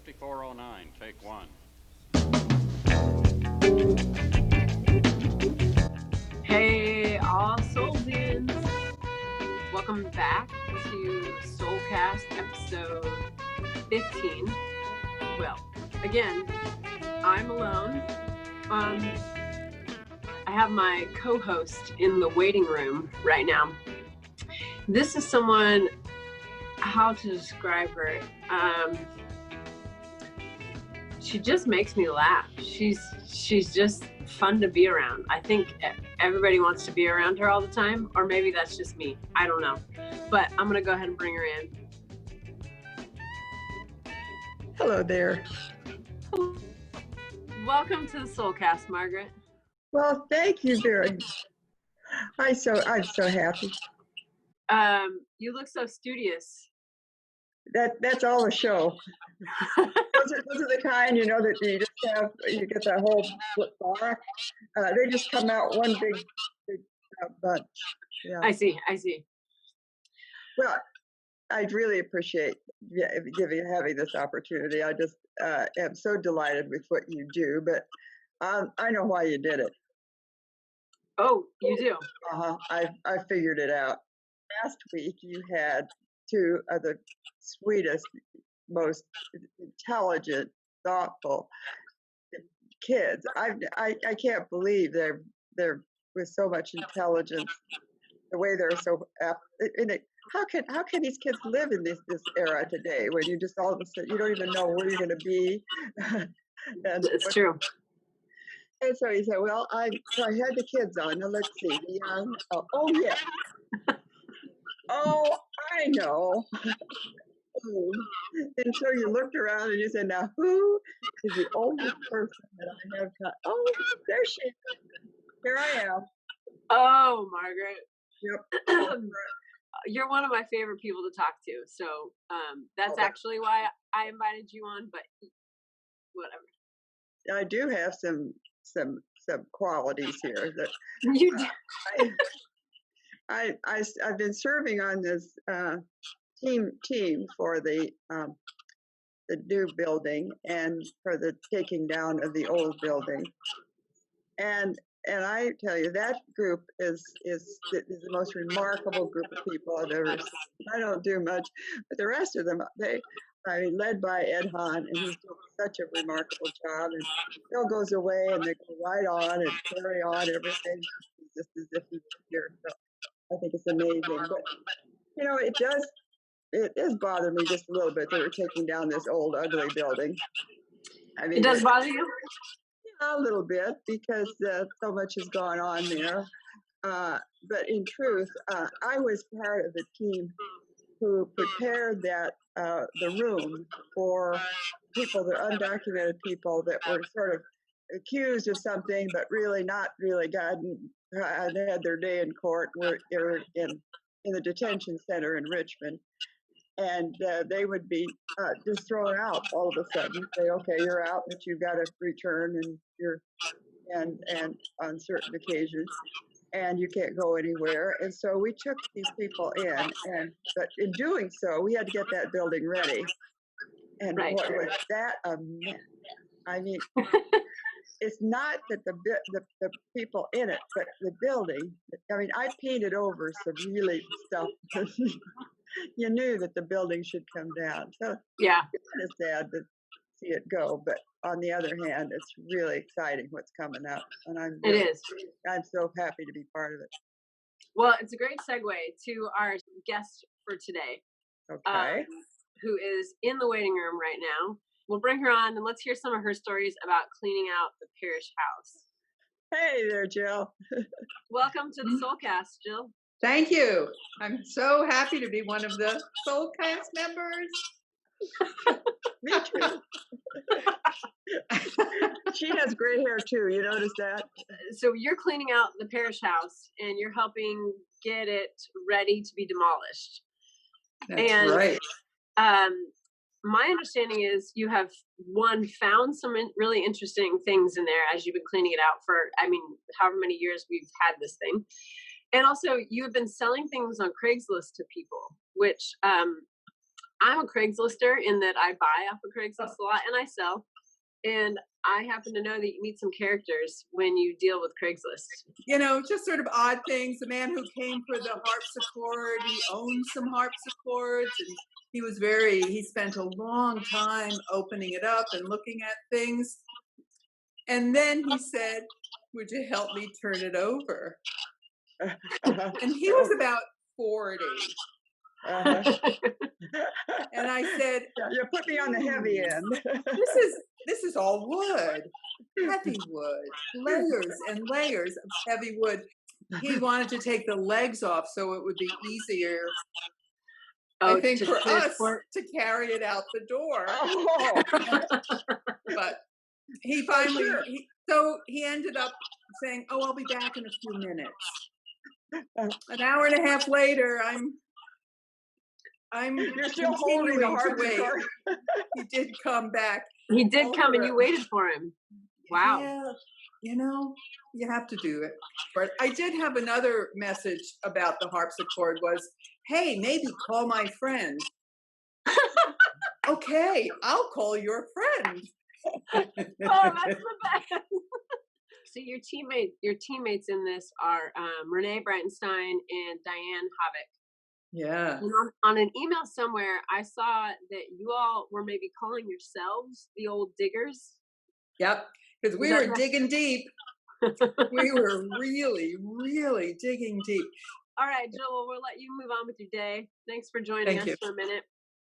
5409, take one. Hey, all Soulsians! Welcome back to Soulcast episode 15. Well, again, I'm alone. I have my co-host in the waiting room right now. This is someone, how to describe her? She just makes me laugh. She's just fun to be around. I think everybody wants to be around her all the time, or maybe that's just me. I don't know. But I'm gonna go ahead and bring her in. Hello there. Welcome to the Soulcast, Margaret. Well, thank you very much. I'm so happy. You look so studious. That's all a show. those are the kind, you know, that you just have, you get that whole bar. They just come out one big bunch. Yeah. I see. Well, I'd really appreciate having this opportunity. I just am so delighted with what you do, but I know why you did it. Oh, you do? I figured it out. Last week you had two of the sweetest, most intelligent, thoughtful kids. I can't believe they're with so much intelligence. The way they're so how can these kids live in this era today when you just all of a sudden you don't even know where you're going to be? It's true. And so he said, well, I had the kids on. Now let's see. The young, oh yeah. Oh, I know. And so you looked around and you said, now who is the oldest person that I have got? Oh, there she is. Here I am. Oh, Margaret. Yep. You're one of my favorite people to talk to. So that's actually why I invited you on, but whatever. I do have some qualities here that you do. I've been serving on this team for the new building and for the taking down of the old building, and I tell you that group is the most remarkable group of people I've ever seen. I don't do much, but the rest of them, led by Ed Hahn, and he's doing such a remarkable job. And Bill goes away, and they go right on and carry on everything just as if he was here. So I think it's amazing. But you know, it does bother me just a little bit that we're taking down this old ugly building. I mean, it does bother you? A little bit, because so much has gone on there. But in truth, I was part of the team who prepared the room for people, the undocumented people that were sort of accused of something, but really not really had their day in court. Were in the detention center in Richmond. And they would be just thrown out all of a sudden. Say, okay, you're out, but you've got to return, and on certain occasions, and you can't go anywhere. And so we took these people in, but in doing so, we had to get that building ready. And what was that a mess? I mean, it's not that the people in it, but the building. I mean, I painted over some really stuff. You knew that the building should come down. So yeah, it's kind of sad to see it go, but on the other hand, it's really exciting what's coming up, and I'm so happy to be part of it. Well, it's a great segue to our guest for today. Okay. Who is in the waiting room right now. We'll bring her on and let's hear some of her stories about cleaning out the parish house. Hey there, Jill. Welcome to the Soulcast, Jill. Thank you. I'm so happy to be one of the Soulcast members. Me too. She has gray hair too. You notice that? So you're cleaning out the parish house and you're helping get it ready to be demolished. That's right. My understanding is you have found some really interesting things in there as you've been cleaning it out for, however many years we've had this thing. And also you have been selling things on Craigslist to people, which I'm a Craigslist-er in that I buy off of Craigslist a lot and I sell. And I happen to know that you meet some characters when you deal with Craigslist. Just sort of odd things. The man who came for the harpsichord, he owned some harpsichords, and he spent a long time opening it up and looking at things. And then he said, "Would you help me turn it over?" And he was about 40. Uh-huh. And I said, You put me on the heavy end. this is all wood, heavy wood, layers and layers of heavy wood. He wanted to take the legs off so it would be easier, I think, to for us transport. to carry it out the door. Oh, But he oh, finally, sure. he ended up saying, "Oh, I'll be back in a few minutes." An hour and a half later, You're still holding the continuing to wait. harpsichord. He did come back. He did come and over you waited for him. Wow. Yeah, you have to do it. But I did have another message about the harpsichord was, "Hey, maybe call my friend." Okay, I'll call your friend. Oh, that's the best. So your teammates in this are Renee Breitenstein and Diane Havik. Yeah. And on an email somewhere, I saw that you all were maybe calling yourselves the old diggers. Yep. Because we were digging deep. We were really, really digging deep. All right, Joel, we'll let you move on with your day. Thanks for joining us for a minute.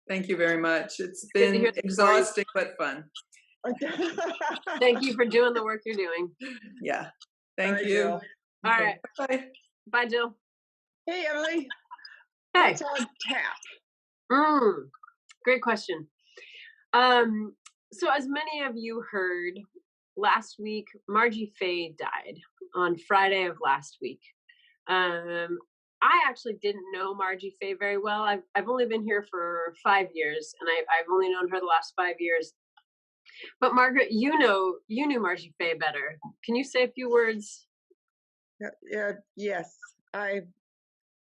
Thank you very much. It's Good to been hear the exhausting but fun. Thank you for doing the work you're doing. Yeah. Thank Bye, you. Jill. All right. Bye. Bye, Jill. Hey, Emily. Hey. What's on tap? Great question. So as many of you heard, last week, Margie Faye died on Friday of last week. I actually didn't know Margie Faye very well. I've only been here for 5 years, and I've only known her the last 5 years. But Margaret, you knew Margie Faye better. Can you say a few words? Yes,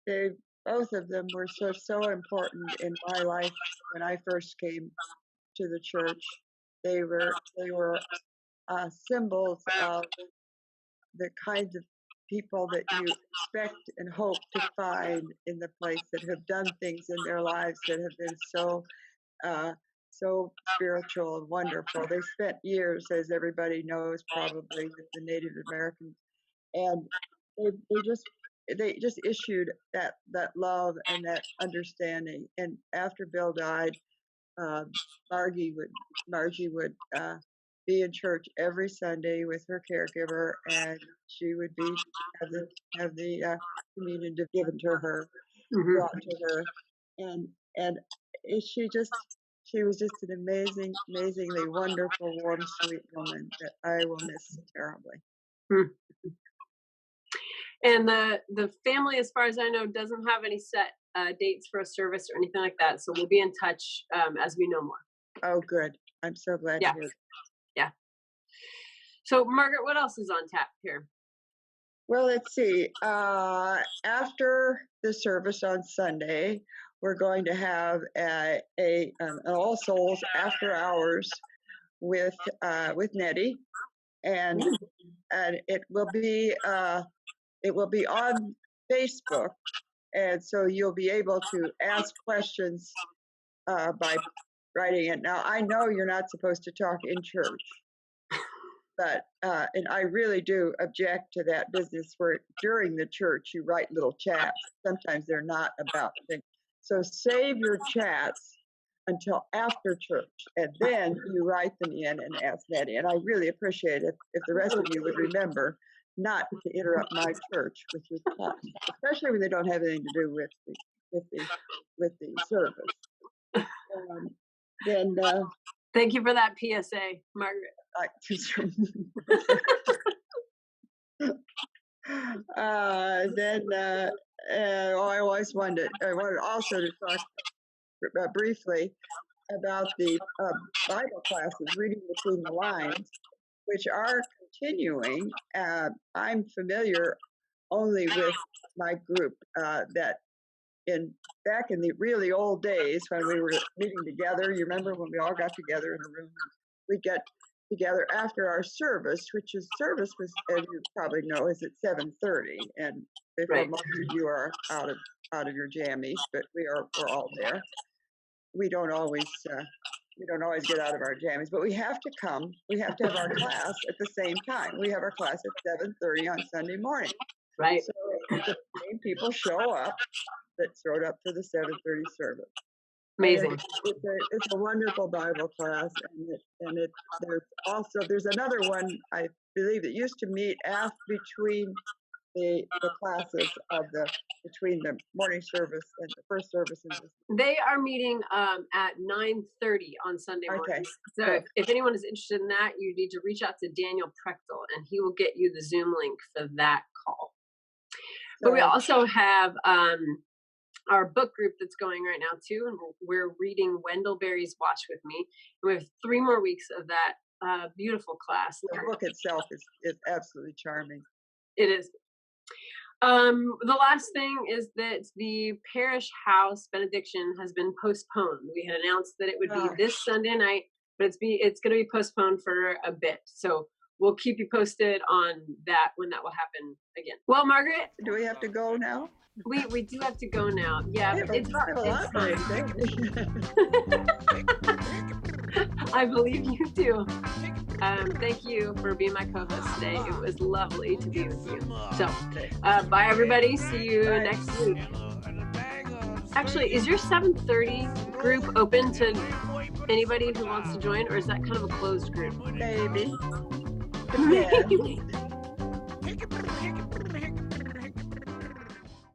they both of them were so important in my life when I first came to the church. They were symbols of the kinds of people that you expect and hope to find in the place, that have done things in their lives that have been so spiritual and wonderful. They spent years, as everybody knows, probably with the Native Americans, and they just issued that love and that understanding. And after Bill died, Margie would be in church every Sunday with her caregiver, and she would have the communion given to her, brought to her, and she was just an amazingly wonderful, warm, sweet woman that I will miss terribly. And the family, as far as I know, doesn't have any set dates for a service or anything like that. So we'll be in touch as we know more. Oh, good. I'm so glad to hear that. Yeah. So, Margaret, what else is on tap here? Well, let's see. After the service on Sunday, we're going to have an All Souls after hours with Nettie, and it will be on Facebook, and so you'll be able to ask questions by writing it. Now, I know you're not supposed to talk in church, but and I really do object to that business where during the church you write little chats. Sometimes they're not about things. So save your chats until after church, and then you write them in and ask Nettie. And I really appreciate it if the rest of you would remember not to interrupt my church with your talk, especially when they don't have anything to do with the service. Then thank you for that PSA, Margaret. I always wanted also to talk briefly about the Bible classes, reading between the lines, which are continuing. I'm familiar only with my group that back in the really old days when we were meeting together, you remember when we all got together in a room? We'd get together after our service, service was, as you probably know, is at 7:30, and before Right. most of you are out of your jammies, but we're all there. We don't always get out of our jammies, but we have to come. We have to have our class at the same time. We have our class at 7:30 on Sunday morning. Right. So the same people show up that showed up for the 7:30 service. Amazing. It's a wonderful Bible class, and there's another one I believe that used to meet between the classes between the morning service and the first service. They are meeting at 9:30 on Sunday mornings. So if anyone is interested in that, you need to reach out to Daniel Prechtel, and he will get you the Zoom link for that call. But we also have our book group that's going right now too, and we're reading Wendell Berry's Watch With Me. And we have 3 more weeks of that beautiful class. The book itself is absolutely charming. It is. The last thing is that the parish house benediction has been postponed. We had announced that it would be this Sunday night, but it's going to be postponed for a bit. So we'll keep you posted on that when that will happen again. Well, Margaret, do we have to go now? We do have to go now. Yeah, it's time. I believe you do. Thank you for being my co-host today. It was lovely to be with you. So, bye everybody. See you next week. Actually, is your 7:30 group open to anybody who wants to join, or is that kind of a closed group? Maybe. Yeah.